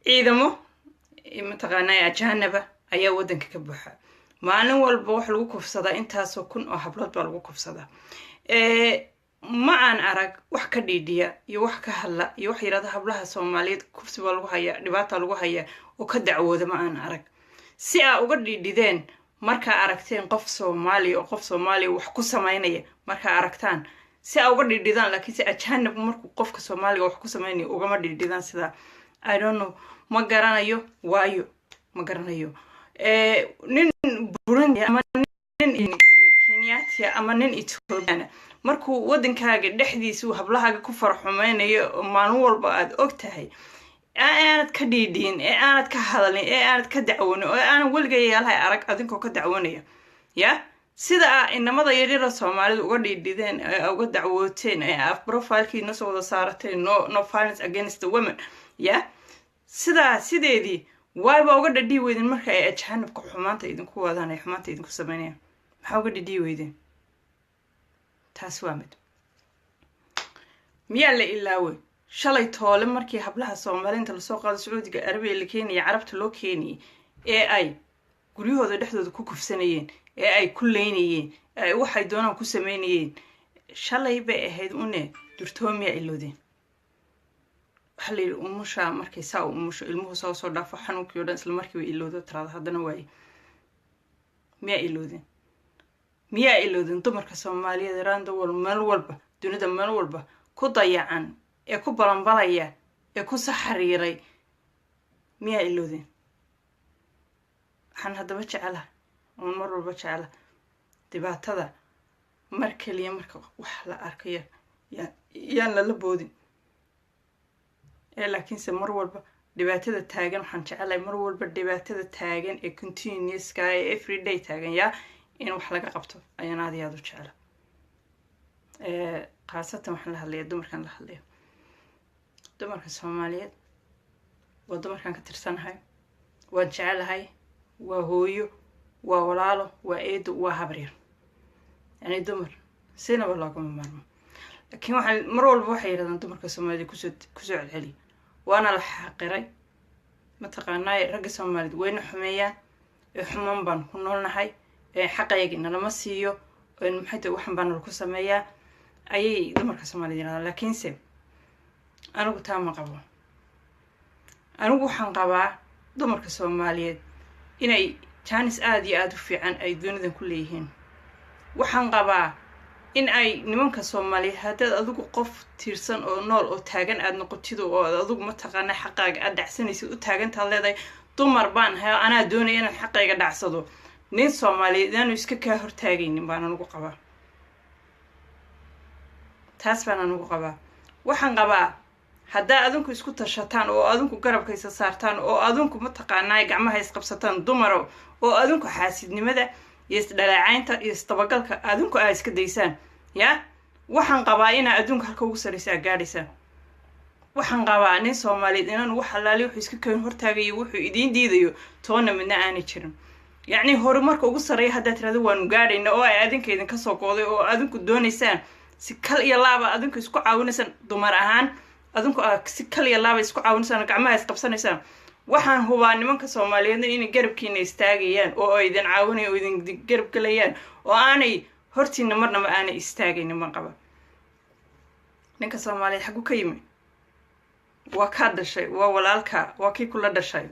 ciidamo mataqaanaa ajaanaba ayaa waddanka ka buuxa maalin walba wax lagu kufsadaa intaasoo kun oo hablood baa lagu kufsadaa ma aan arag wax ka dhiidhiya iyo wax ka hadla iyo wax yidhahda hablaha Soomaaliyeed kufsi baa lagu hayaa dhibaata lagu hayaa oo ka dacwooda ma aan arag si aa uga dhiidhideen markaa aragteen qof Soomaali wax ku sameynaya markaa aragtaan si aa uga dhiidhidaan laakiin si ajaanib markuu qofka Soomaaliga wax ku sameynayo ugama dhiidhidaan sida I don't know ma garanayo waayo ma garanayo nin Burundi ama nin Kenya ama nin Ethiopia markuu waddankaaga dhexdiisa hablahaaga ku farxumaynayo maalin walba aad ogtahay aanad ka dhiidhin aanad ka hadalin aanad ka dacwoonin oo aan waligeey yaalahay arag adinkoo ka dacwoonaya sida inamada yaryar Soomaalidu uga dhiidhideen uga dacwooteen profile-kiina soo wada saarateen no violence against the women sideedii wayba uga dhadhii weydin marka ay ajaanibka xumaanta idinku wadaan ay xumaanta idinku sameynayaan maxaa uga dhadhii weydin taas waa mid miyaa la ilaaway shalay toole markii hablaha Soomaaliinta la soo qaado Sacuudiga Arabiga la keenay carabta loo keenay ay guryahooda dhexdooda ku kufsanayeen ay ku leynayeen waxay doonaan ku sameynayeen shalay bay ahayd une durtoomiya iloodeen waxa la yiri umusha markay saa umusho ilmuhu soo dhaafo xanuunkii oo dhan isla markii way iloodo tiraada haddana way miyaa iloodin dumarka Soomaaliyeed raanda meel walba dunida meel walba ku dayacan ku balanbalaya ku saxariiray miyaa iloodin waxaan haddaba jecelahay oo mar walba jecelahay dhibaatada mar kaliya marka wax la arkayo yaan la boodin laakiinse mar walba dhibaatada taagan waxaan jecelahay mar walba dhibaatada taagan continuous everyday taagan in wax laga qabto ayaan aad iyo aad u jecelahay qaasatan waxaan la hadlayaa dumarkan la hadlayo dumarka Soomaaliyeed waa dumarkan ka tirsanahay waan jecelahay waa hooyo waa walaalo waa eedo waa habaryar dumar sinaba loogama maarmo laakiin waxaan mar walba waxay yiraahdaan dumarka Soomaaliyeed ku soo celceli waana la xaqiray mataqaanaa ragga Soomaaliyeed wayna xumeeyaan xumaan baan ku noolnahay xaqayagina lama siiyo maxay tahay waxan baan ku sameeyaa ayay dumarka Soomaaliyeed yiraahdaan laakiinse anigu taa ma qabo anigu waxaan qabaa dumarka Soomaaliyeed inay chance aad iyo aad u fiican ay dunida ku leeyihiin waxaan qabaa in ay nimanka Soomaaliyeed hadda adigu qof tiirsan oo nool oo taagan aad noqotid oo adigu ma taqaanay xaqaaga aad dhacsanaysid u taagan tahay leedahay dumar baan hay ana doonay inaan xaqayga dhacsado nin Soomaaliyeed aanu iska ka hortaagaynin baan anigu qabaa taas baan anigu qabaa waxaan qabaa hadda adinku isku tashataan oo adinku garabkaysa saartaan oo adinku ma taqaanay gacmaha isqabsataan dumaro oo adinku xaasidnimada iyo isdhalaacaynta iyo istabagalka adinku ay iska daysaan waxaan qabaa in adduunka halka ugu sareysa gaadhaysa waxaan qabaa nin Soomaaliyeed inaan wax halaali wuxuu iska keen hortaagayo wuxuu idin diidayo toona midna aan jirin horumarka ugu sareeya hadda tirada waan gaadhayna oo ay adinkeedin ka soo gooday oo adinku doonaysaan si kal iyo laaba adinku isku caawinaysan dumar ahaan adinku si kal iyo laaba isku caawinaysan gacmaha isqabsanaysaan waxaan hubaa nimanka Soomaaliyeed inay garabkiina istaagayaan oo ay idin caawinayaan oo idin garab galayaan oo aanay hortiina marnaba aanay istaagaynin ma qaba ninka Soomaaliyeed xagu ka yimi waa ka dhashay waa walaalka waa kii kula dhashay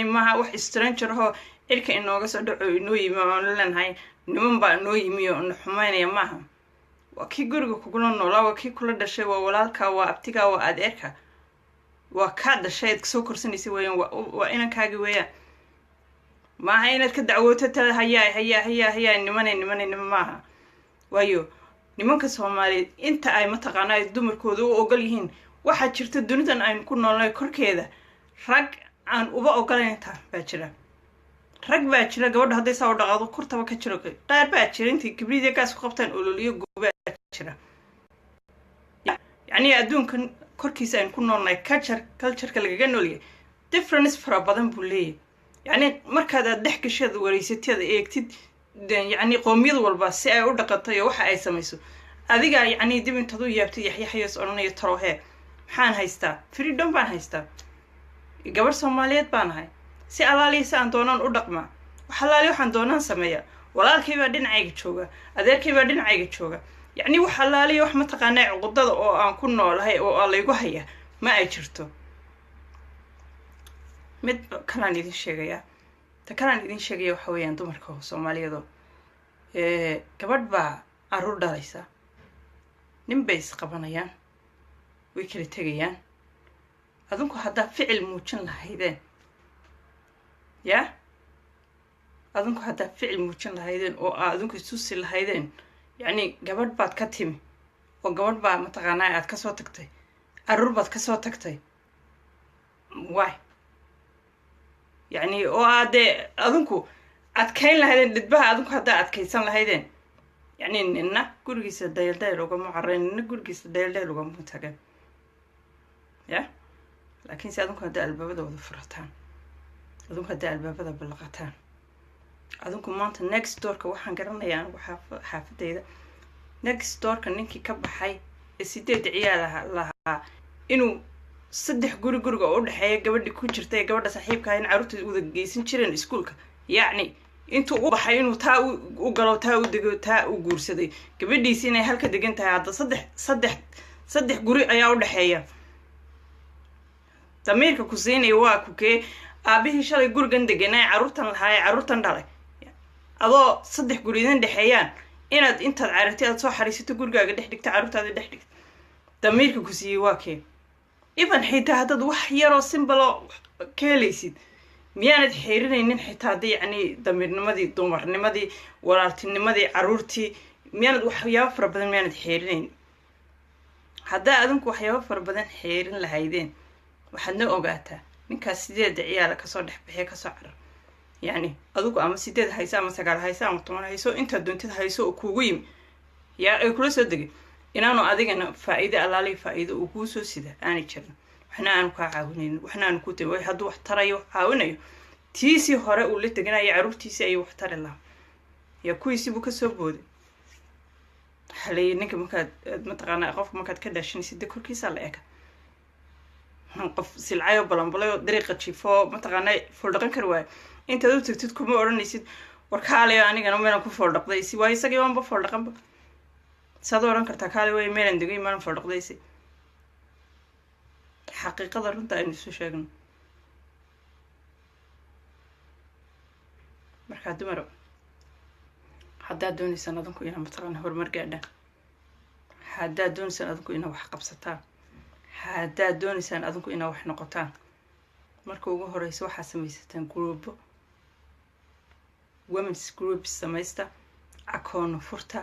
ma wax stranger ho ilka inooga soo dhaco inoo yimi oo leenahay niman baa inoo yimi oo xumaynaya maaha waa kii guriga kugula noolaa waa kii kula dhashay waa walaalka waa abtiga waa adeerka waa ka dhashay soo korsanaysa weeyaan waa inankaaga weeyaan maaha inaad ka dacwooto tada hayaa niman maaha waayo nimanka Soomaaliyeed inta ay mataqaanaa dumarkooda u ogol yihiin waxa jirta dunidan ay ku noolnahay korkeeda rag aan uba ogolayn inta baa jira rag baa jira gabadha haday soo dhaqado kurtaba ka jiro qaar baa jira intii kibriida gaas ku qabtaan ololiyo gooba jira adduunkan korkiisa aan ku noolnahay culture-ka lagaga noolyahay difference fara badan buu leeyahay markaad dhex gashaad wareysatida eegtid qoomiyad walba si ay u dhaqanto iyo waxa ay samayso adiga dib intaad u yaabtay yaxyaxayos oranayo tarohe maxaan haystaa freedom baan haystaa gabar Soomaaliyeed baan ahay si alaaliisa aan doonaan u dhaqmaa wax alaali waxaan doonaan sameeyaa walaalkay baa dhinacayga jooga adeerkay baa dhinacayga jooga yacni wax alaali wax mataqaanaa cuqudada oo aan ku noolahay oo aan laygu haya ma ay jirto mid kalaan idin sheegayaa ta kalaan idin sheegaya waxa weeyaan dumarka Soomaaliyeed gabadh baa caruur dhalaysa nin bay isqabanayaan way kala tegayaan adinku haddaa ficil muujin lahaydeen ya adinku haddaa ficil muujin lahaydeen oo adinku isusi lahaydeen yacni gabadh baad ka timi oo gabadh baa mataqaanaa aad kasoo tagtay caruur baad kasoo tagtay why yacni oo aadee adinku adkayn lahaydeen dhidbaha adinku haddaa adkaysan lahaydeen yacni nina gurigiisa dayaldayl ugama carreyn nina gurigiisa dayaldayl ugama tagan ya laakiin se adinku haddaa albaabada wada furataan adinku haddaa albaabada ballaqataan adinku maanta next doorka waxaan garanayaa anigu xaafadayda next doorka ninkii ka baxay ee 8 ciyaal lahaa inuu 3 guriga u dhaxeeya gabadhii ku jirtay gabadha saaxiibka ah in caruurta wada geysan jireen iskuulka yacni intuu u baxay inuu taa u galo taa u dego taa u guursaday gabadhiisi inay halka degan tahay hadda saddex guri ayaa u dhaxeeya damiirka ku siinaya waa kukee aabihii shalay gurigan deganaa caruurtan lahaa ee caruurtan dhalay adoo 3 guri idin dhexeeyaan inaad intaad carartay aad soo xariisato gurigaaga dhex dhigta caruurtaada dhex dhigta damiirka ku siiyey waa kee even xitaa haddaad wax yaroo simbalo ka helaysid miyaanad xeerinaynin xitaa hadda yacni damiirnimadii dumarnimadii walaaltinimadii caruurtii miyaanad waxyaabo fara badan miyaanad xeerinayn haddaa adinku waxyaabo fara badan xeerin lahaydeen waxaadna ogaataa ninkaas 8 ciyaala kasoo dhex bixiya kasoo carar yacni adigu ama 8 hayso ama 9 hayso ama 10 hayso intaad doontid hayso oo kuugu yimi yaa ay kula soo degay inaanu adigana faa'iido alaali faa'iido uu kuu soo sida aanay jirin waxna aanu kaa caawinaynin waxna aanu ku tahay hadduu wax tarayo caawinayo tiisii hore uu la teganayo caruurtiisii ayuu wax tari lahaa yaa kuwiisii buu kasoo booday xalay ninka markaad mataqaanaa qofka markaad ka dhaashanaysid korkiisa la eka qof silcayo balanbalay oo dariiqa jiifo mataqaanaa foldhaqan kar waayo intaad u tagtid kuma odhanaysid war kaalayo anigana meelan ku foldhaqdaysi waa isagii waanba foldhaqanba saad odhan kartaa kaale way meelan degay meelan foldhaqdaysi xaqiiqada runta aynu isu sheegno markaa dumaro haddaad doonaysaan adinku inaa mataqaana horumar gaadhaan haddaad doonaysaan adinku inaa wax qabsataan haddaad doonaysaan adinku inaa wax noqotaan marka ugu horeysa waxaa samaysataan gruubo women's groups samaysta akoona furta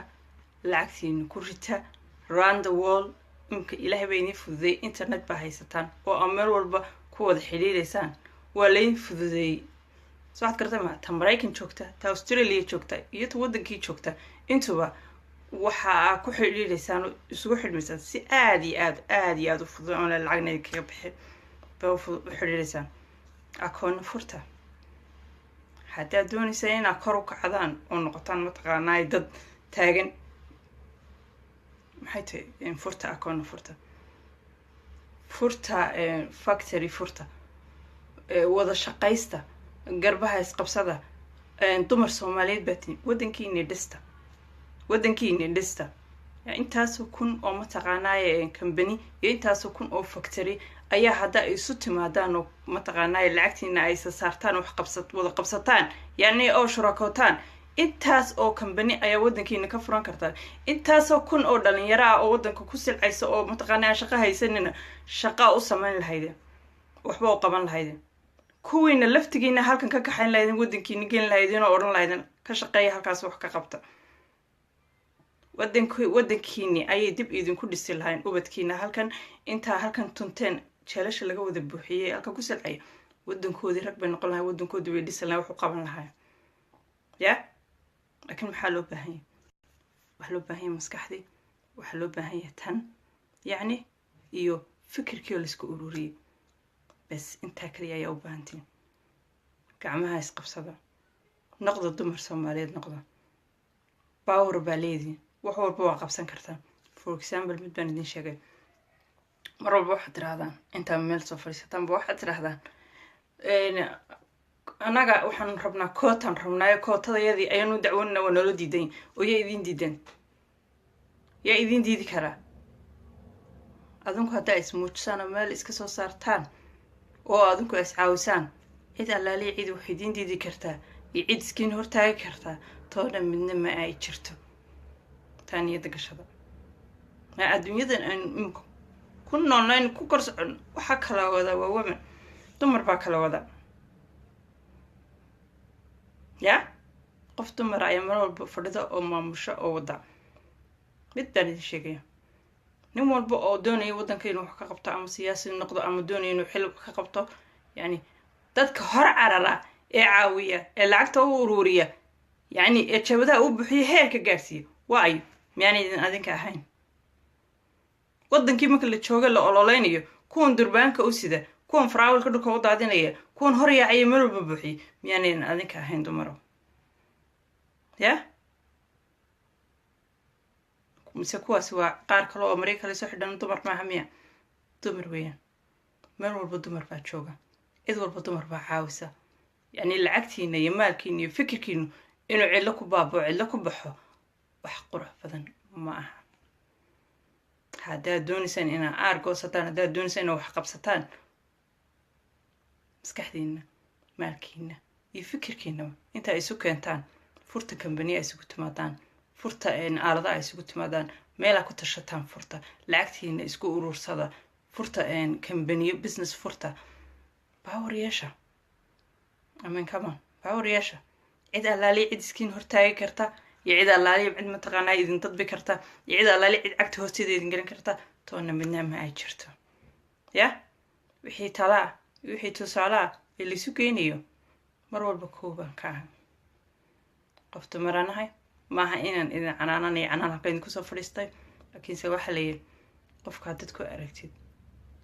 lacagtiina ku rita round the world imka ilaahay baa idin fududeeyey internet baa haysataan oo aa meel walba ku wada xidhiidaysaan waa laydin fududeeyey soo waxaad garata ma ta Maraykan joogta ta Australia joogta iyo ta wadankii joogta intuba waxaa ku xidhiidaysaan isugu xidhmaysaan si aad iyo aad u fudud oo lacagna kaga bixin baa u xidhiidaysaan akoona furta haddaad doonaysaan inaad kor u kacdaan oo noqotaan mataqaanaa dad taagan maxay tahay furta akoona furta factory furta wada shaqaysta garbaha isqabsada dumar Soomaaliyeed baatiin wadankiina dhista intaasoo kun oo mataqaanaa company iyo intaasoo kun oo factory ayaa hadda ay isu timaadaan oo mataqaanaa lacagtiina ay saartaan wax wada qabsataan yacni oo shurakootaan intaas oo company ayaa wadankiina ka furan kartaa intaasoo kun oo dhalinyaro ah oo wadanka ku silcaysa oo mataqaanaa shaqo haysanina shaqa u samayn lahaydeen waxba u qaban lahaydeen kuwiina laftigiina halkan ka kaxayn lahaydeen wadankiina gelin lahaydeen oo odhan lahaydeen ka shaqeeya halkaas wax ka qabta wadankiini ayay dib idinku dhisi lahayn ubadkiina halkan intaa halkan tunteen jeelasha laga wada buuxiyey halka ku silcaya wadankoodii rag bay noqon lahayn wadankoodii way dhisi lahayn wax u qaban lahayn ya laakiin maxaa loo baahan yahay waxaa loo baahan yahay maskaxdii waxaa loo baahan yahay tan yacni iyo fikirkii oo laisku ururiyey bas intaa kaliya ayaa u baahantiin gacmaha isqabsada noqda dumar Soomaaliyeed noqda power baa leediin wax walba waa qabsan kartaa for example mid baan idin sheegay mar walba waxaad tirahdaan intaa meel soo fadhiisataanba waxaad tirahdaan annaga waxaan rabnaa kootaan rabnaayo kootadayadii ayaanu dacwanina waa noola diidan oo yaa idiin diidan yaa idiin diidi karaa adinku haddaa ismuujisaan oo meel iska soo saartaan oo adinku is caawisaan cid allaaliya cid wax idiin diidi kartaa iyo cid iskiin hortaagi kartaa toona midna ma ay jirto taa niyadda gashada ma adduunyadan aynu imika ku noolnayn ku kor socon waxaa kala wada waa women dumar baa kala wada yaa qof dumara ayaa mar walba fadhida oo maamusho oo wada mid baan idin sheegaya nin walba oo doonaya waddanka inuu wax ka qabto ama siyaasi noqdo ama doonaya inuu xil ka qabto yani dadka hor carara ee caawiya ee lacagta u ururiya yani ee jabadaha u buxiya heerka gaarsiiya waa ayo miyaan idin adinka ahayn waddankii marka la jooga la ololeynayo kuwan durbaanka u sida kuwan faraawilka dhulka u daadinaya kuwan hor yaacaya meel walba buuxiya miyaan idin adinka ahayn dumaro ya mise kuwaasi waa qaar kale oo maray kale soo xidhan dumar maaha miya dumar weeyaan meel walba dumar baa jooga cid walba dumar baa caawisa yani lacagtiina iyo maalkiina iyo fikirkiinu inuu cidlo ku baabao cidlo ku baxo wax qurux badan ma aha haddaad doonaysaan inaad aargoosataan haddaad doonaysaan inaad wax qabsataan maskaxdiina maalkiina iyo fikirkiinaba inta ay isu keentaan furta kambaniya ay isugu timaadaan furta aalada ay isugu timaadaan meelaa ku tashataan furta lacagtiina isku urursada furta kambaniyo business furta power yeesha amen come on power yeesha cid allaaliya cid iskiin hortaagi karta iyo cid allaaliya cid mataqaanaa idin dadbi karta iyo cid allaaliya cid cagta hoosteeda idin gelin karta toona midna ma ay jirto ya wixii talaa wixii tusaalaa ee laisu geynayo mar walba koobaan ka ahan qof dumaranahay maaha inaan idin canaananayo canaan halka idinku soo fadhiistay laakiinse waxaa layidhi qofka haddaad ku aragtid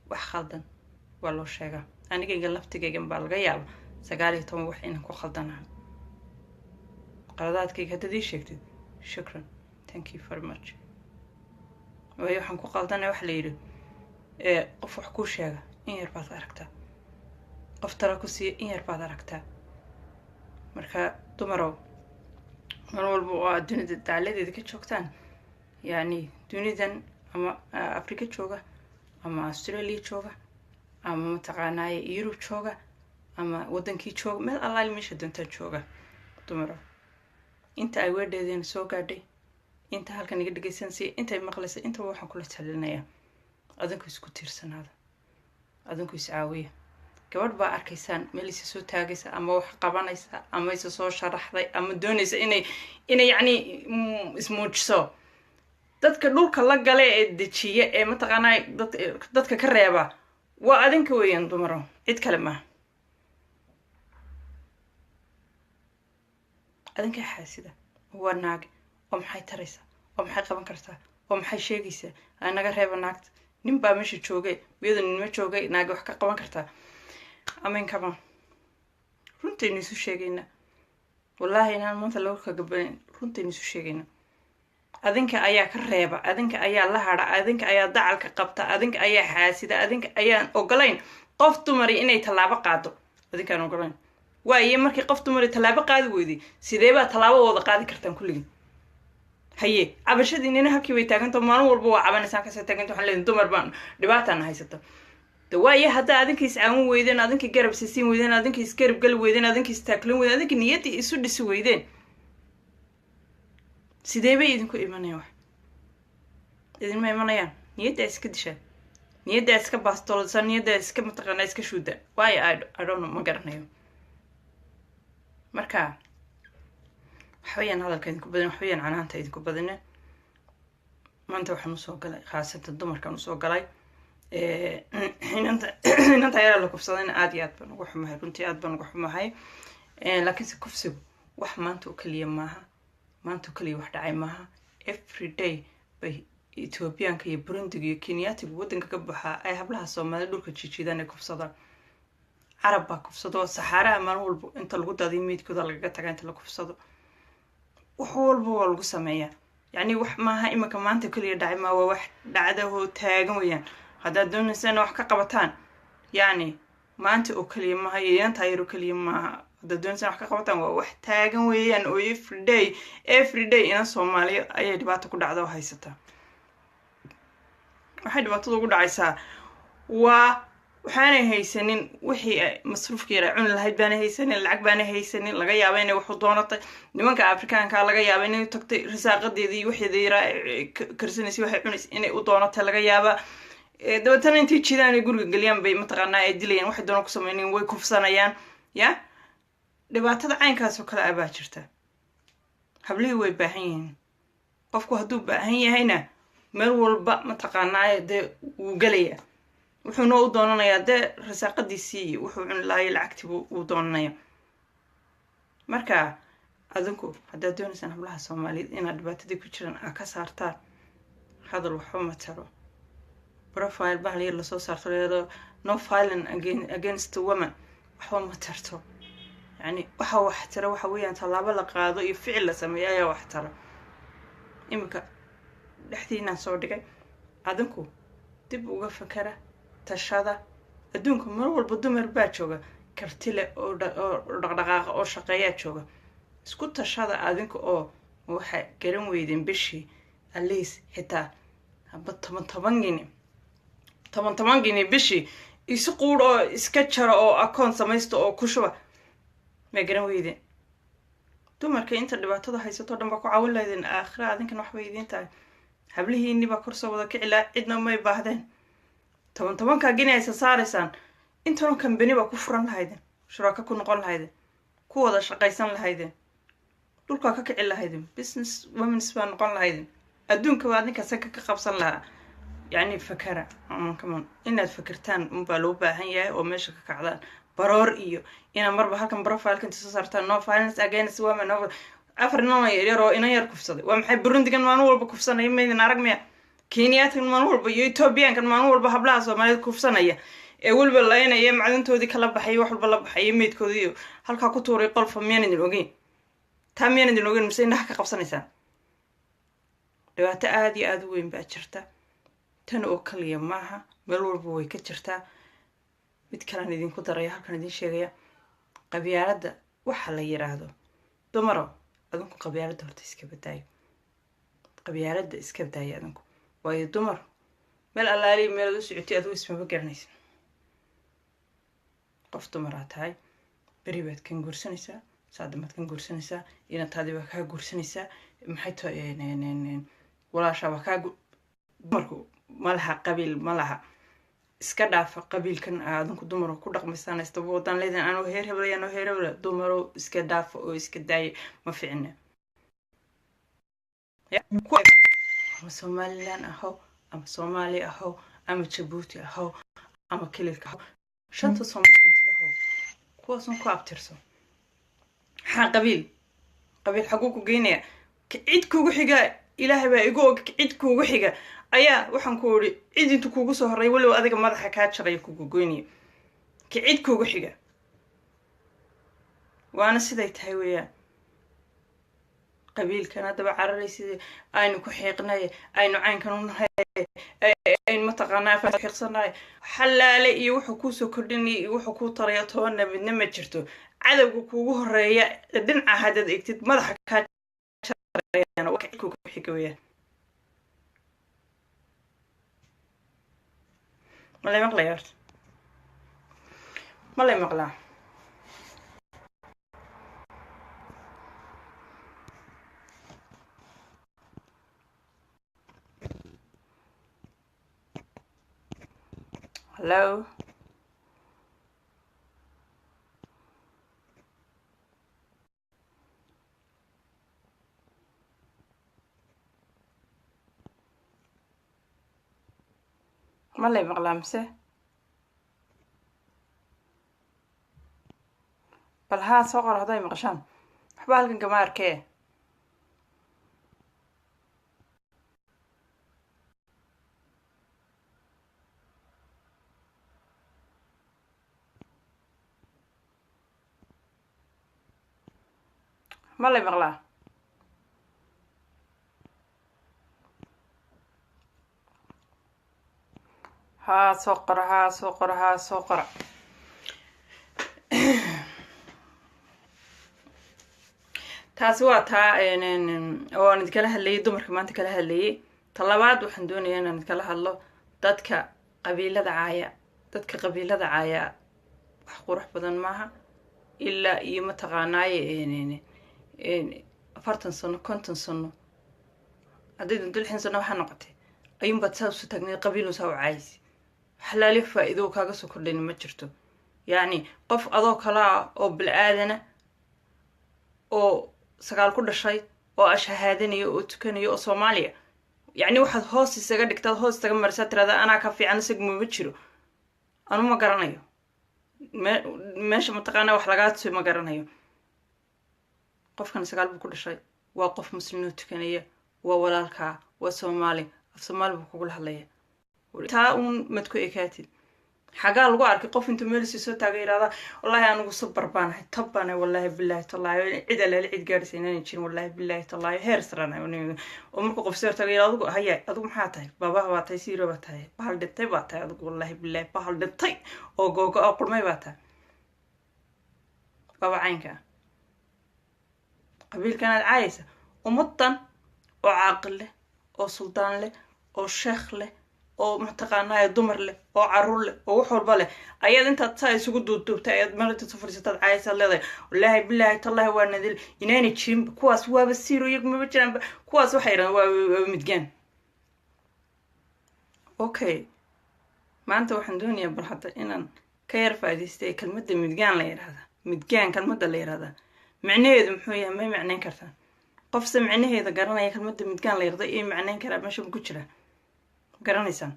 wax khaldan waa loo sheegaa anigayga laftigaygan baa laga yaaba 19 wax inaan ku khaldanahay qaladaadkayga haddaad ii sheegtid shukran thank you very much waayo waxaan ku qaldanay waxa layidhi qof wax kuu sheega in yar baad aragtaa qof tala ku siiya in yar baad aragtaa marka dumarow mar walba oo aad dunida daaladeeda ka joogtaan yani dunidan ama afrika jooga ama australia jooga ama mataqaanaaye yurub jooga ama waddankii jooga meel allaali meesha doontaa jooga dumaro inta ay weedheedeen soo gaadhay inta halkan iga dhegaysanaysa inta ay maqlaysa inta waxaan kula talinayaa adinku isku tiirsanaada adinku is caawiya gabadh baa arkaysaan meel isa soo taagaysa ama wax qabanaysa ama isa soo sharaxday ama doonaysa inay yani ismuujiso dadka dhulka la gale ee dejiya ee mataqaanaa dadka ka reeba waa adinka weeyaan dumaro cid kale maaha adinka xaasida waa naag oo maxay taraysaa oo maxay qaban kartaa oo maxay sheegaysaa anaga reeba naagta nin baa meesha joogay iyadoo ninma joogay naagi wax ka qaban kartaa amen kama runtaynu isu sheegayna wallaahi inaan maanta lagu kagabayn runtaynu isu sheegayna adinka ayaa ka reeba adinka ayaa la hadha adinka ayaa dacalka qabta adinka ayaa xaasida adinka ayaan ogolayn qof dumari inay tallaabo qaado adinkaan ogolayn waaye markii qof dumari tallaabo qaadi weyday sidee baa tallaabadooda qaadi kartaan kulligii haye cabashadiinina halkii way taagantao maalin walba waa cabanaysaan kasoo taaganta waxaan leedahay dumar baan dhibaataana haysato waaye haddaa adinka is caawin weydeen adinka garab siisiin weydeen adinka is garab gali weydeen adinka is taaklan weydeen adinka niyaddii isu dhisi weydeen sidee bay idinku imanayaan wax idinma imanayaan niyaddaa iska dishaan niyaddaa iska baastoolsan niyaddaa iska mataqaanaa iska shuuda waayo I don't know ma garanayo marka waxweeyaan hadalka idinku badan waxweeyaan canaanta idinku badane maanta waxaan usoo galay khaasatan dumarkaan usoo galay inanta yaraa la kufsadayna aad iyo aad baan ugu xumahay runtii aad baan ugu xumahay laakiinse kufsigu wax maanta oo keliya maaha maanta oo keliya wax dhacay maaha every day bay Ethiopiaanka iyo Burundiga iyo Kenyaatiga waddanka ka baxaa ay hablaha Soomaali dhulka jiijidaan ay kufsadaan carab baa kufsado saxaaraha maalin walba inta lagu daadiyo meydkooda lagaga tagaa inta la kufsado wax walba waa lagu sameeyaa yani wax maaha iminka maanta keliya dhacay maa waa wax dhacda oo taagan weeyaan haddaad doonaysaan wax ka qabataan yacni maanta oo keliya maaha iyo yanta yar oo keliya maaha haddaad doonaysaan wax ka qabataan waa wax taagan weeyaan oo every day ina soomaaliya ayay dhibaato ku dhacda oo haysataa. waxay dhibaatada ugu dhacaysaa waa waxaanay haysanin wixii masruufka yar ay cuni lahayd baanay haysanin, lacag baanay haysanin, laga yaaba inay waxu doonatay nimanka afrikaanka laga yaaba inay tagtay risaaqadeedii waxeeda yaraa karsanaysay waxay cunaysay inay u doonatay laga yaaba dabeetana intay jidaan ay guriga geliyaan bay mataqaanaa ay dilayaan waxay doona ku sameynayaan way kufsanayaan ya dhibaatada caynkaas oo kale abaa jirta. hablihii way baahan yihiin, qofku hadduu baahan yahayna meel walba mataqaanaa dee wuu gelaya wuxuuna u doonanayaa dee risaaqadiisii iyo wuxuu cuni lahaay lacagtiibu uu doonanaya. marka adinku haddaad doonaysaan hablaha soomaaliyeed inaad dhibaatadii ku jiraan aa ka saartaan hadal waxba ma taro. profile bahal yar lasoo saarto leedo no violence against women waxba ma tarto. yani waxa wax tara waxa weeyaan tallaabo la qaado iyo ficil la sameeyo ayaa wax tara. imika dhexdiinaan soo dhigay adinku dib uga fakara tashada. adduunka mar walba dumar baa jooga kartile oo dhaqdhaqaaqa oo shaqeeyaa jooga. isku tashada adinka oo waxay garan weydeen bishii at least xitaa haba 10 gini bishii isu quud oo iska jaro oo akoon samaysto oo ku shuba ma garan weydeen. dumarka inta dhibaatada haysato dhan baa ku caawin lahaydeen aakhira adinkana waxbay idiin tahay. hablihiinni baa kor soo wada kicilaa cidna may baahdeen. 10 gini aysa saaraysaan intan kambani baa ku furan lahaydeen, shuraaka ku noqon lahaydeen, ku wada shaqaysan lahaydeen, dhulkaa ka kici lahaydeen, business womens baa noqon lahaydeen. adduunka waa adinka sanka ka qabsan lahaa. يعني فكرة كمان إن فكرتان مبالو باهية أو ماشي كعدان برار إيو إنا مرة هالكم بروفايل كنت صارتان no violence against women no أفرنا يرو إنا يركف صدق ومحب بروندي كان مانول بكفصنا يمين نارك ميا كينيات كان مانول بيوتوبيان كان مانول بحبلاص وما يكفصنا يا أول بالله إنا يم عدن تودي كلب بحي واحد بالله بحي ميت كوديو هالكا كتوري قلف مين الوجين تامين الوجين مسين نحكي قفصنا إنسان لو تأدي أدوين بأشرته tan oo kaliya maaha meel walba way ka jirtaa. mid kale idinku daraya halkan idin sheegaya qabyaaladda waxa la yiraahdo dumaro adinku qabyaaladda horta iska badaayo. qabyaaladda iska badaayo adinku waayo dumar meel allaali meel u socotay aduu isma garanaysan. qof dumar ah tahay bari baad kan guursanaysaa saadamad kan guursanaysaa ina taadi baa ka guursanaysaa maxay tahay walaasha baa ka dumarku malaha qabiil malaha iska dhaafa qabiilkan aadinku dumaro ku dhaqmaysaan istaba wadan leedan anoo heer hebel dumaro iska dhaafa oo iska daay ma fiicna. ama Somaliland aho ama Soomaali aho ama Djibouti aho ama kililka aho shanta Soomaaliyeed aho kuwaas ku abtirso qabiil xaguu ku geynaya cid kugu xiga ilaahay baa igu og cid kugu xiga ayaa waxaan ku ori cid intu kugu soo horay walow adiga madaxa ka jaray kugu goynay cid kugu xiga waana siday tahay weeyaan. qabiilkana daba cararaysid aynu ku xiiqnay aynu caynkan u nahay aynu mataqaanaa xiiqsanay xalaale iyo wuxuu ku soo kordhinay iyo wuxuu ku tarayo toona midna ma jirto. cadawga kugu horeeya dhinaca hadad egtid madaxa ka jarayana waa cid kugu xiga weeyaan. مالي مقلة يارد مالي مقلة hello مالي مقلة مسه بل ها صغر هذا مقشان حبالكن كمار كيه مالي مقلة ها سوقر taasi waa taa oo aan idkala hadlayay dumarka maanta kala hadlayay talabaad waxaan doonayaa inaan idkala hadlo dadka qabiilada caaya wax qurux badan maaha ilaa iyo mataqaanaaye 40 sano 50 sano haddii 60 sano waxaa noqotay ayuunbaad saa usu taagnay qabiilun saa u caayisi xalaali faa'iido kaaga soo kordhayna ma jirto yacni qof adoo kalaa oo bil'aadana oo sagaal ku dhashay oo ashahaadanaya oo tukanayo oo Soomaaliya yacni waxaad hoos isaga dhigtaad hoos isaga marsaa tirada anaa ka fiican isaguma ma jiro anu ma garanayo meesha mataqaanaa wax lagaa tuso ma garanayo qofkan sagaal buu ku dhashay waa qof muslim oo tukanaya waa walaalkaa waa Soomaali af Soomaali buu kugula hadlaya taa uun madku ekaatid xagaa lagu arkay qof intuu meel soo taagay iraada wallahi anigu super baanahay top baanahay wallahi billahi tallahi cid ala cid gaarsiinaan jirin wallahi billahi tallahi heer sarana oo markuu qof soo taagay adigu haya adigu maxaa tahay baba waa tahay siiro waa tahay bahal dhintay waa tahay adigu wallahi billahi bahal dhintay oo googo oo qurmay waa tahay baba caynka qabiilkan aad caayisa ummadan oo caaqil leh oo sultaan leh oo sheekh leh oo mataqaanaa dumar leh oo caruur leh oo wax walba leh ayaad intaad saa isugu duubtay ayaad marada safariisataad caayisa leedahay wallahi billahi tallahi waa nadil inaanay jirin kuwaas waaba siiro iyagu ma jiraan kuwaas waxay yiraahdaan waa midgaan okay maanta waxaan doonayaa bal hadda inaan ka yar faa'iidaystay kelmadda midgaan la yiraahdo midgaan kelmadda la yiraahdo macnaheedu muxuu yahay ma macnayn kartaa qof samcinaheeda garanaya kelmadda midgaan la yiraahdo ee macnayn kara meesha ku jira garanaysaan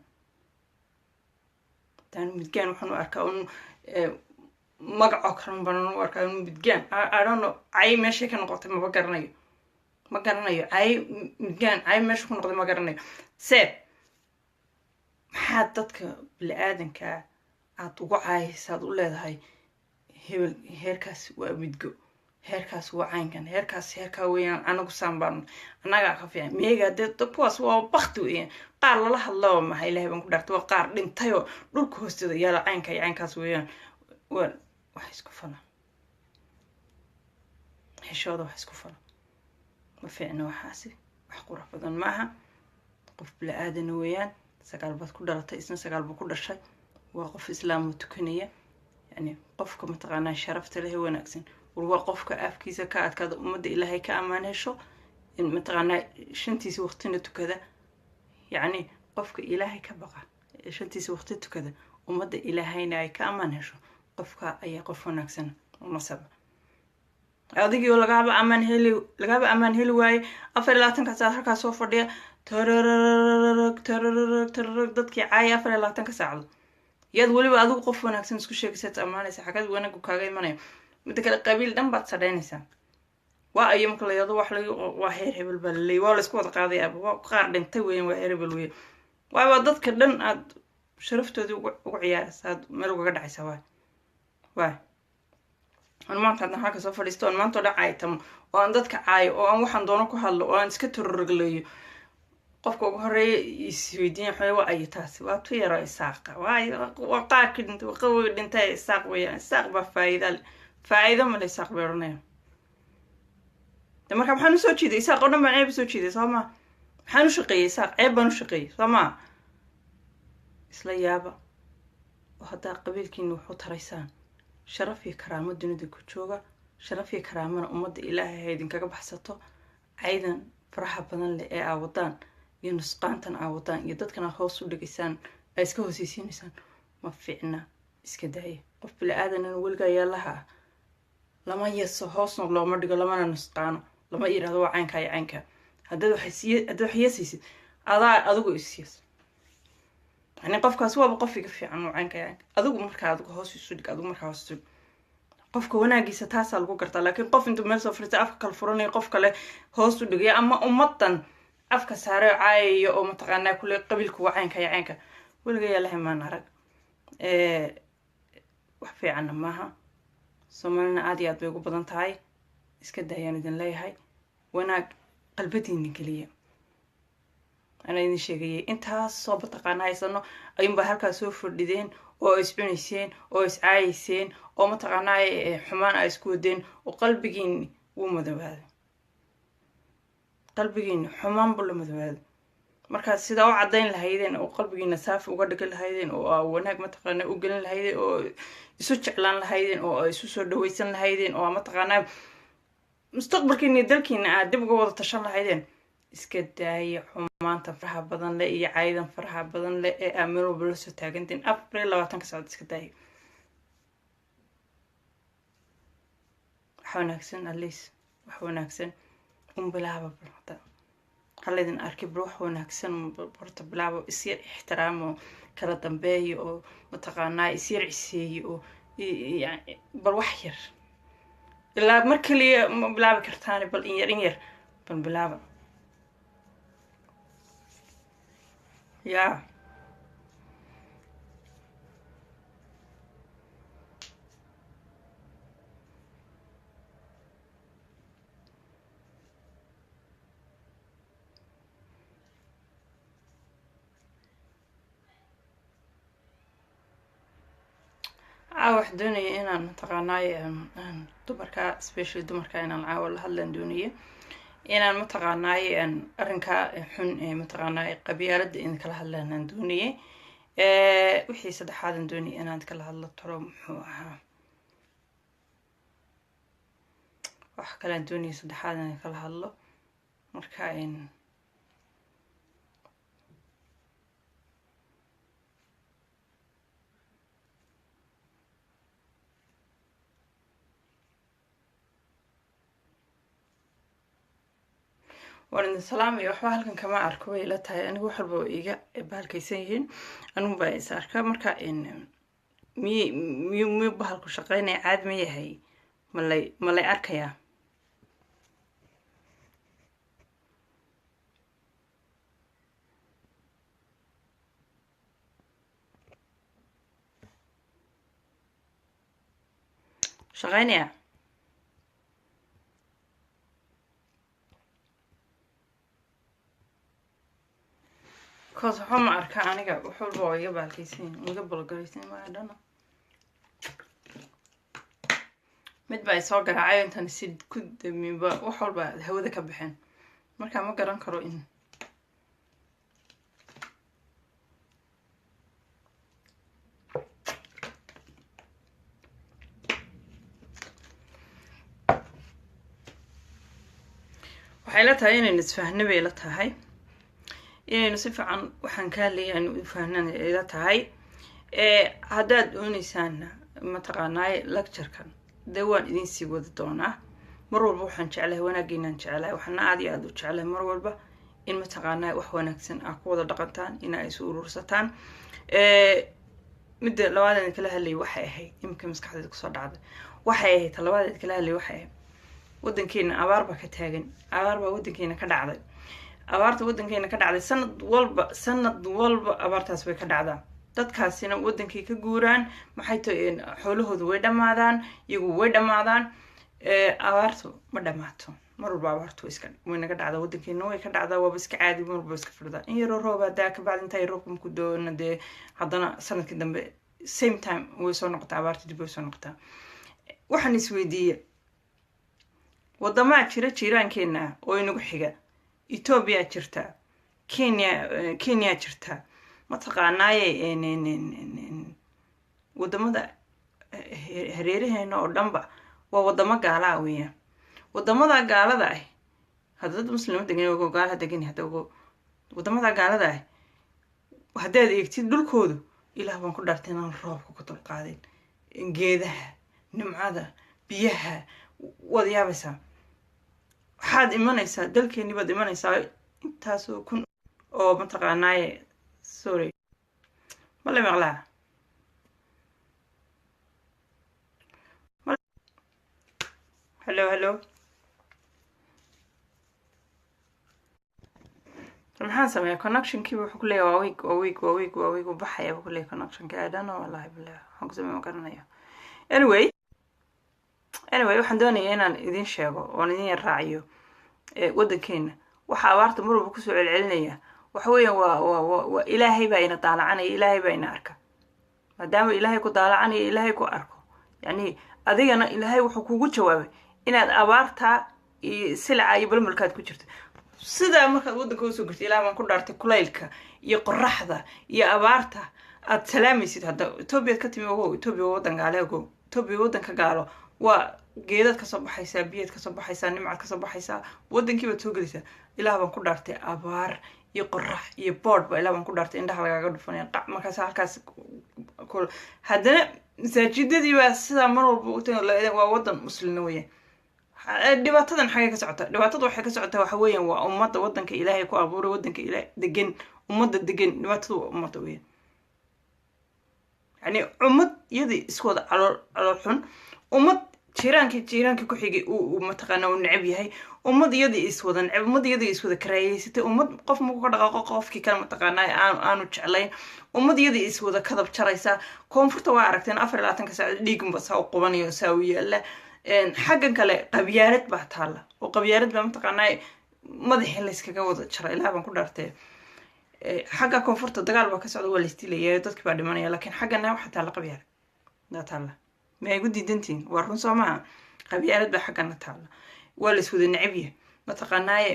taan midgaan waxaan u arkaa un magaco karan baan u arkaa un midgaan I don't know ay meesha ka noqotay ma garanayo ay midgaan ay meesha ku noqday ma garanayo maxaa dadka bilaadanka aad ugu caayaysaad u leedahay hebel heerkaas waa midgo heerkaas waa caynkan heerkaa weeyaan anagu saambaan anagaa ka fiican meega dad kuwaas waa bakti weeyaan qaar lala hadlaa ma ilaahay baan ku dhaartay waa qaar dhintay oo dhulka hoosteeda yaala caynkaas weeyaan wax isku fala heshooda wax isku fala ma fiicna waxaasi wax qurux badan maaha qof bilaadan weeyaan sagaal baad ku dhalatay isna sagaal buu ku dhashay waa qof islaam oo tukanaya yani qofka mataqaanaa sharafta leh wanaagsan waa qofka afkiisa ka adkaada ummadda ilaahay ka amaan hesho in mataqaanaa shantiisa waqtina tukada yani qofka ilaahay ka baqa shantiisa waqti tukada ummadda ilaahayna ay ka amaan hesho qofka ayaa qof wanaagsan oo nasab adigii lagaaba amaan heli waaye 24 saac halkaas soo fadhiya tarararag dadkii caay 24 saacadood yaad waliba adigu qof wanaagsan isku sheegaysaad amaanaysa xagad wanaag kaaga imanaya mid kale qabiil dhan baad sadeynaysaa waa ay marka la yado wax la waa heer hebel baa leey waa la isku wada qaaday waa qaar dhintay weeyaan waa heer hebel weey waa dadka dhan aad sharaftoodii ugu ciyaaraysaa meel uga dhacaysaa waa aan maanta halka soo fadhiisto aan maanta dhacay tam oo aan dadka caayo oo aan waxaan doono ku hadlo oo aan iska tururgaleeyo qofka ugu horeeya isweydiin waa ay taasi waa tu yaro isaaqa waa qaar ka dhintay waa qawi dhintay isaaq weeyaan isaaq ba faa'iido ma leh isaaq beeranaya marka maxaan soo jeeday isaaq oo dhan baan ceeb soo jeeday Soomaa maxaan u shaqeeyay isaaq ceeb baan u shaqeeyay Soomaa isla yaaba oo hadda qabiilkiina wuxuu taraysaan sharaf iyo karaamo dunida ku jooga sharaf iyo karaamana ummadda ilaahay idinkaga baxsato aydan faraha badan leh ee aawadaan iyo nusqaantan aawadaan iyo dadkana hoos u dhigaysaan ay iska hoosaysiinaysaan ma fiicna iska daaya qof bilaadan waliga yaalaha lama yeeso hoosna looma dhigo lamana nusqaano lama yiraahdo waa caynka hadda wax yeesaysid adigu isiis يعني قف كاسوا بقف يقف عن وعين كيان أذوق مركا أذوق هوس يسودك أذوق مركا هوس يسود قف كونا جيسة تاسع لقو كرتا لكن قف أنتم مال سفرت أفك الفرني قف كله هوس يسودك يا أما أمتن أفك سارع عاي أو متغنى كل قبل كوا عين كيا عينك ولقي له ما نرق وحفي عنا معها سمعنا عادي أدوق بدن تاي إسكده يعني دن لي هاي وأنا قلبتي نكليه ana idin sheegayay intaas soo mataqaana haysano ayuunbaa halkaas soo fordhideen oo is cunayseen oo is caayayseen oo mataqaanaa xumaan ay isku wadeen oo qalbigiini wuu madowaaday qalbigiini xumaan buu la madowaaday markaad sidaa u caddayn lahaydeen oo qalbigiina saafi uga dhigan lahaydeen oo wanaag mataqaanaa u gelin lahaydeen oo isu jeclaan lahaydeen oo isu soo dhawaysan lahaydeen oo mataqaanaa mustaqbalkiina dalkiina aad dib uga wada tashan lahaydeen iska daaya xumaanta faraha badan leh iyo caydan faraha badan leh ee aa meel walba la soo taagantiin 24 saacadood iska daaya wax wanaagsan aliis wax wanaagsan bilaaba barta halaydin arki bal wax wanaagsan barta bilaabo isyar ixtiraamo kala dambeeyo oo mataqaanaa isyar ciseeyo oo yani bal wax yar ilaa mar kaliya ma bilaabi kartaan bal in yar bal bilaaba yaa wax doonaya inaan mataqaanaa dumarka especially dumarka inaan caawa la hadlaan doonaya inaan mataqaanaa arrinka xun ee mataqaanaa qabyaalada in kala hadlaan doonaya wixii saddexaadan doonaya inaan kala hadlo tiro muxuu ahaa wax kale doonaya saddexaadan kala hadlo marka waan salaam iyo waxba halkan kama arko way la tahay anigu wax walba iga bahalkaysan yihiin anigu baa is arkaa marka mi bahalku shaqeynaya caad ma yahay malay arkayaa shaqeynaya كوز حما أركان أنا قا وحول بوي قبل كيسين وقبل قريسين ما عندنا مد باي صاقر عاين تنسيد كد من با وحول با هو ذا كبحين مركا ما قران كرو إن وحيلتها إن نتفاهن بيلتها هاي inaynu si fiican waxaan ka hadlayaan u fahnaan ila tahay haddaad doonaysaana mataqaanaa lecturekan dee waan idin sii wadi doonaa mar walba waxaan jeclahay wanaagiinaan jeclahay waxaana aad iyo aad u jeclahay mar walba in mataqaanaa wax wanaagsan aa ku wada dhaqantaan in ay isu urursataan midda labaadeed kala hadlay waxay ahayd imika maskaxdeeda kusoo dhacday waxay ahayd labaadeed kala hadlay waxay ahayd wadankeena abaar baa ka taagan abaar baa wadankeena ka dhacday abaarta wadankeena ka dhacday sanad walba abaartaas way ka dhacdaa dadkaasina wadankay ka guuraan maxay tahay xoolahoodu way dhamaadaan iyagu way dhamaadaan abaartu ma dhamaato mar walba abaartu way naga dhacdaa wadankeena way ka dhacdaa waaba iska caadi mar walba iska firdaa in yaroo roob hadaa ka bacdi intaa roobka ku doona dee haddana sanadkii dambe same time way soo noqotaa abaarta dib way soo noqotaa waxaan isweydiiye wadamaa jira jiiraankeena oo inagu xiga Ethiopia jirta Kenya jirta mataqaanaaye wadamada hareeraheena oo dhanba waa wadamo gaala weeyaan wadamada gaalada ah hadda muslimiinta degan oo gaala degan hadda wadamada gaalada ah haddaad eegtid dhulkoodu ilaah baan ku dhaartay inaan roobka ku dulqaadin geedaha nimcada biyaha wada yaabaysaa waxaad imanaysaa dalkeeni baad imanaysaa intaasoo kun oo mataqaanaaye sorry mala maqlaa hello maxaan sameeyaa connectionkii wuxuu ku leeyahay waa week u baxaya ku leeyahay connectionkii I don't know wallahi billah waxaan ku sameeyaa garanaya anyway waxaan doonayaa inaan idin sheego oo idin raaciyo wadankeena waxa abaarta mar walba kusoo celcelinaya waxa weeyaan waa ilaahay baa ina daalacanaya, ilaahay baa ina arka. maadaama ilaahay ku daalacanaya, ilaahay ku arko, yani adigana ilaahay wuxuu kugu jawaabay inaad abaartaa iyo silaca iyo balmalkaad ku jirto. sidaa markaad waddanka usoo gurtay, ilaah baan ku dhaartay kulaylka iyo qoraxda iyo abaarta aad salaamaysid. hadda etoobiyaad ka timi ogow, etoobiya waa waddan gaale ogow. etoobiya waddanka gaalo waa geedaad kasoo baxaysaa, biyaad kasoo baxaysaa, nimcaad kasoo baxaysaa, waddankii baad soo gelaysaa. ilaah baan ku dhaartay abaar iyo qorax iyo boodh ba ilaah baan ku dhaartay indhaha lagaaga dhufanaya qac. markaas halkaas haddana masaajidadii baa sidaa mar walba waa waddan muslina weeyaan. dhibaatadan xagee ka socota? dhibaatada waxay ka socotaa waxa weeyaan waa ummadda waddanka ilaahay ku abuuray, waddanka ilaahay degan, ummadda degan. dhibaatadu waa ummadda weeyaan, yani ummad iyadii iswada calool xun, ummad jiiraanka ku xigay uu mataqaana uu necab yahay, ummad iyadii iswada necab, ummad iyadii iswada karaayeysatay, ummad qof markuu ka dhaqaaqo qofkii kale mataqaanaa aanu jeclayn, ummad iyadii iswada kadab jaraysa. koonfurta waa aragteen 24 saac dhiigunba saa u qubanayo, saa u yaala. xaggan kale qabyaalad baa taalla, oo qabyaalad baa mataqaanaa madaxii layskaga wada jara. ilaah baan ku dhaartay xagga koonfurta dagaal baa ka socda, waa laisdiilaya, dadkii baa dhimanaya. laakiin xaggana waxaa taalla qabyaalad daa taalla. ma ay gu diidantihiin? waa run soo maha. qabyaalad baa xaggana taalla, waa laiswada necab yahay mataqaanaaye.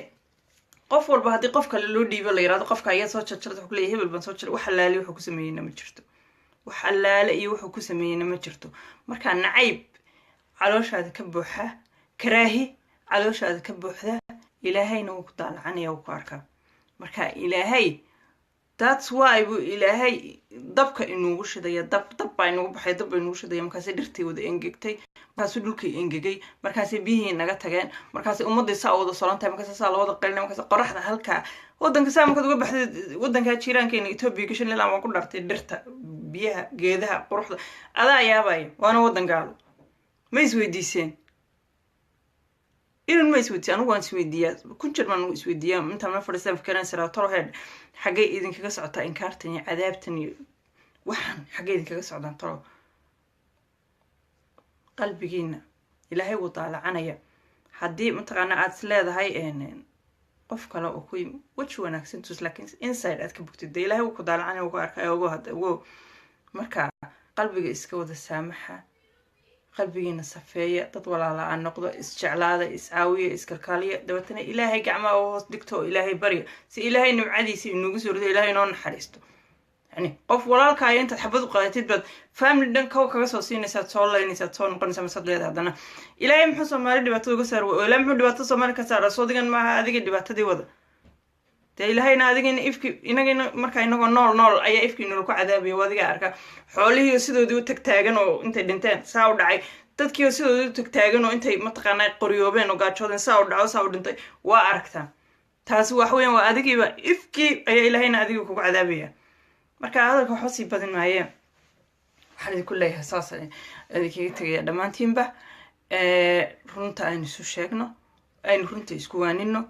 qof walba haddii qof kale loo dhiibo la yirahdo qofka ayaa soo jarjarta, wuxuu leeyahay hebel baan soo jaray. wax allaale wuxuu ku sameeyeyna ma jirto, wax allaale iyo wuxuu ku sameeyeyna ma jirto. markaa nacayb calooshaada ka buuxa, karaahi calooshaada ka buuxda, ilaahayna wuu ku daalacanaya, wuu ku arkaa. marka ilaahay that's why buu ilaahay dabka inuugu shidaya. dab baa inugu baxay, dab baa inugu shidaya. markaasay dhirtii wada engegtay, markaasuu dhulkii engegay, markaasay biyihii naga tageen, markaasay ummaddii saa wada solantahay, markaasa saa lawada qalinay, markaas qoraxda halkaa waddanka saa markaad uga baxday waddankaa jiiraankeena etoobiya gashan ilaa waan ku dhartay dhirta, biyaha, geedaha, quruxda adaa yaabaya. waana waddan gaalo. ma isweydiiseen? inan ma isweydiiseen? anigu waan isweydiiyaa, kun jeer baan isweydiiyaa intaan ma fadhiistaan fikiraan siraa tolo head xaggay idinkaga socotaa inkaartan iyo cadaabtan iyo waxaan xaggay idinkaga socdaan tolo? qalbigiina ilaahay wuu daalacanaya. haddii mataqaana aad is leedahay qof kale oo ku yimi weji wanaagsan tus, laakiin inside aad ka bogtid dee ilaahay wuu ku daalacanaya, wuu ku arkaya ogo. marka qalbiga iska wada saamaxa, qalbigiina safeeya, dad walaala aan noqdo, isjeclaada, iscaawiya, iskalkaaliya. dabeetana ilaahay gacmaha u hoos dhigto oo ilaahay barya si ilaahay nimcadiisa inugu soo rido, ilaahay inoo naxariisto. yani qof walaalkaayo intaad xabad u qaadatid baad family dhan kaga soo siinaysaad, soo laynaysaad, soo noqonaysaa masaad leedahay. haddana ilaahay muxuu soomaali dhibaatada uga saar way? ilaahay muxuu dhibaatada soomaali ka saara? soo digan maaha adiga dhibaatadii wada. dee ilaahayna adigana ifki inagina markaa inagoo nool ayaa ifkii nol ku cadaabaya. waa adiga arka xoolihii sidoodii u tagtaagan oo intay dhinteen saa u dhacay, dadkii sidoodii u tagtaagan oo intay mataqaanaa qoryoobeen oo gaajoodeen saa u dhaco, saa u dhintay. waa aragtaa. taasi wax weeyaan waa adigiiba ifkii ayaa ilaahayna adiga kugu cadaabaya. marka hadalka waxba sii badin maayeen. waxaan idinku leeyahay saas idinkaga tegaya dhammaantiinba. runta aynu isu sheegno, aynu runta isku waanino,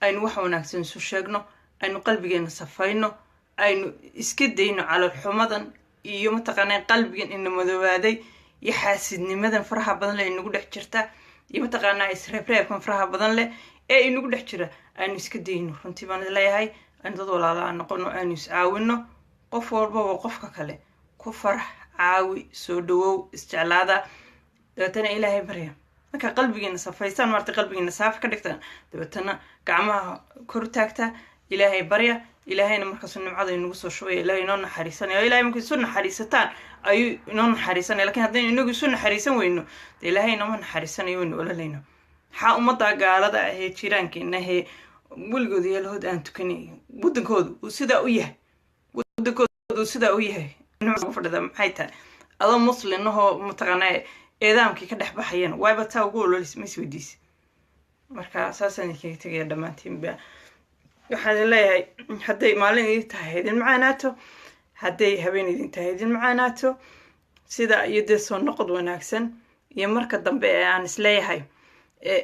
aynu wax wanaagsan isu sheegno, aynu qalbigeena safayno, aynu iska dayno caloolxumadan iyo mataqaanaa qalbigan ina madoobaaday iyo xaasidnimadan faraha badan leh inagu dhex jirta, iyo mataqaanaa isreebreebkan faraha badan leh ee inagu dhex jira. aynu iska dayno. runtii baan leeyahay, aynu dad walaala aan noqono, aynu iscaawino. qof walbaba qofka kale ku farax, caawi, soo dhawow, isjeclaada. dabeetana ilaahay barya. marka qalbigiina safaysaan, maarta qalbigiina saaf ka dhigtaan, dabeetana gacmaha kor taagta, ilaahay barya. ilaahayna markaasuu nimcada inagu soo shubaya, ilaahay inoo naxariisanaya. ilaahay markay isu naxariisataan ayuu inoo naxariisanaya. lakiin haddaynu inagu isu naxariisan weyno, dee ilaahay inooma naxariisanayo, waynu olalayno. maxaa ummadda gaalada ahee jiiraankeena ahee weligooda yeelahood aan tukanay waddankooda uu sidaa u yahay, waddankooda sidaa u yahay fadhida maxay tahay? adoo muslimahoo mataqaanaa eedaamkii ka dhex baxayeen waayba taa ugu ololis ma isweydiisi. marka saasaan idinkaga tegaya dhammaantiinba. waxaan idin leeyahay, hadday maalin idin tahay idin macaanaato, hadday habeen idin tahay idin macaanaato. sida iyo dee soo noqod wanaagsan iyo marka dambe ee aan isleeyahay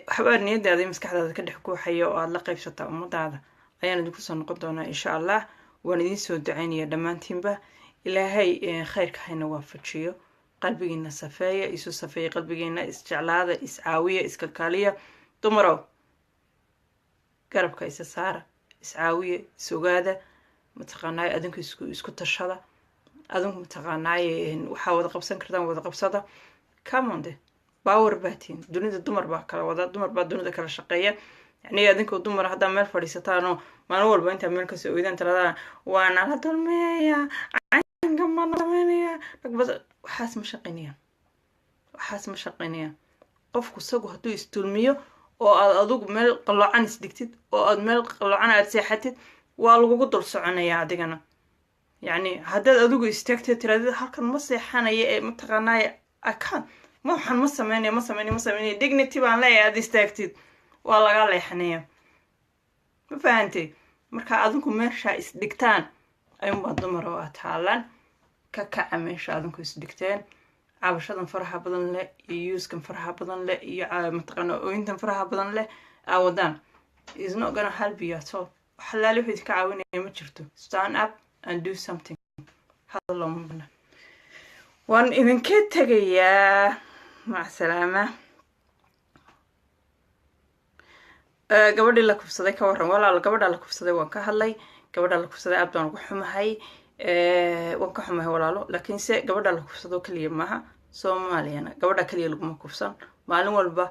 waxbaa niyadaada iyo maskaxdaada ka dhex guuxaya oo aada la qaybsataa ummadaada ayaan idinku soo noqon doonaa insha allah. waan idin soo ducaynaya dhammaantiinba. ilaahay khayrka hayna waafajiyo, qalbigiina safeeya, isu safeeya qalbigiina, isjeclaada, iscaawiya, iskalkaaliya. dumarow garabka isa saara, iscaawiya, is ogaada, mataqaanaa adinku isku tashada adinku mataqaanaa waxaa wada qabsan kartaan wada qabsada camonde باور باتين dunida dumar baa kala wada dumar baa dunida kala shaqeeya yani adinku dumar haddaa meel fadhiisataanoo maalin walba intaa meel kasoo oydaan tiradaan waana la dulmeeya caynka mana sameynaya waxaas ma shaqaynayaan qofku isagu hadduu isdulmiyo oo aad adigu meel qaloocan isdhigtid oo aad meel qaloocan aad seexatid waa lagugu dul soconayaa adigana yani haddaad adigu istaagtid tiradid halkan ma seexanaya ee mataqaanaaye akaan ma waxaan ma sameynaya dignity baan leeyahay aad istaagtid waa laga leexanaya ma fahantay marka adinku meesha isdhigtaan ayuunbaa dumar oo aad taalaan ka kaca meesha adinku isdhigteen cabashadan faraha badan leh iyo yuuskan faraha badan leh iyo mataqaana ooyintan faraha badan leh aawadaan is not gonna help you at all waxa laali wixii idinka caawinaya ma jirto stand up and do something hada looma bana waan idinka tegayaa مع السلامة gabadhii la kufsaday ka waran walaal gabadha la kufsaday waan ka hadlay gabadha la kufsaday aad baan ugu xumahay waan ka xumahay walaalo laakiinse gabadha la kufsado kaliya maaha soomaaliyana gabadha kaliya laguma kufsan maalin walba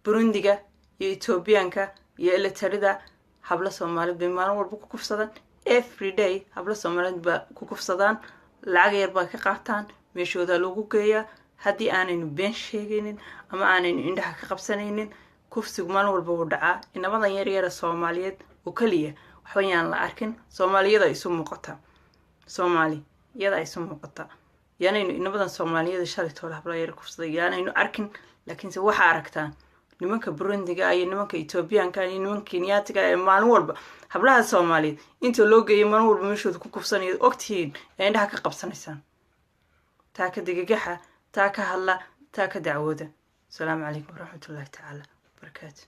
burundiga iyo etoobiyaanka iyo eletarida habla soomaalid bay maalin walba ku kufsadaan every day habla soomaalid ba ku kufsadaan lacag yar baa ka qaataan meeshooda lagu geeyaa haddii aanaynu been sheegaynin ama aanaynu indhaha ka qabsanaynin kufsigu maalin walba uu dhacaa inamadan yaryara soomaaliyeed oo kaliya waxba yaan la arkin soomaaliyada isu muuqata soomaaliyada isu muuqata yaanaynu inamadan soomaaliyada shalaytooda habla yar kufsaday yaanaynu arkin laakiinse waxaa aragtaan nimanka burundiga iyo nimanka etoobiyaanka iyo nimanka kenyaatiga ee maalin walba hablaha soomaaliyeed inta loo geeyay maalin walba meeshooda ku kufsanayo ogtihiin ee indhaha ka qabsanaysaan taa ka digagaxa taa ka hadla taa ka dacwooda asalaamu calaykum waraxmatullaahi tacaala wabarakaatu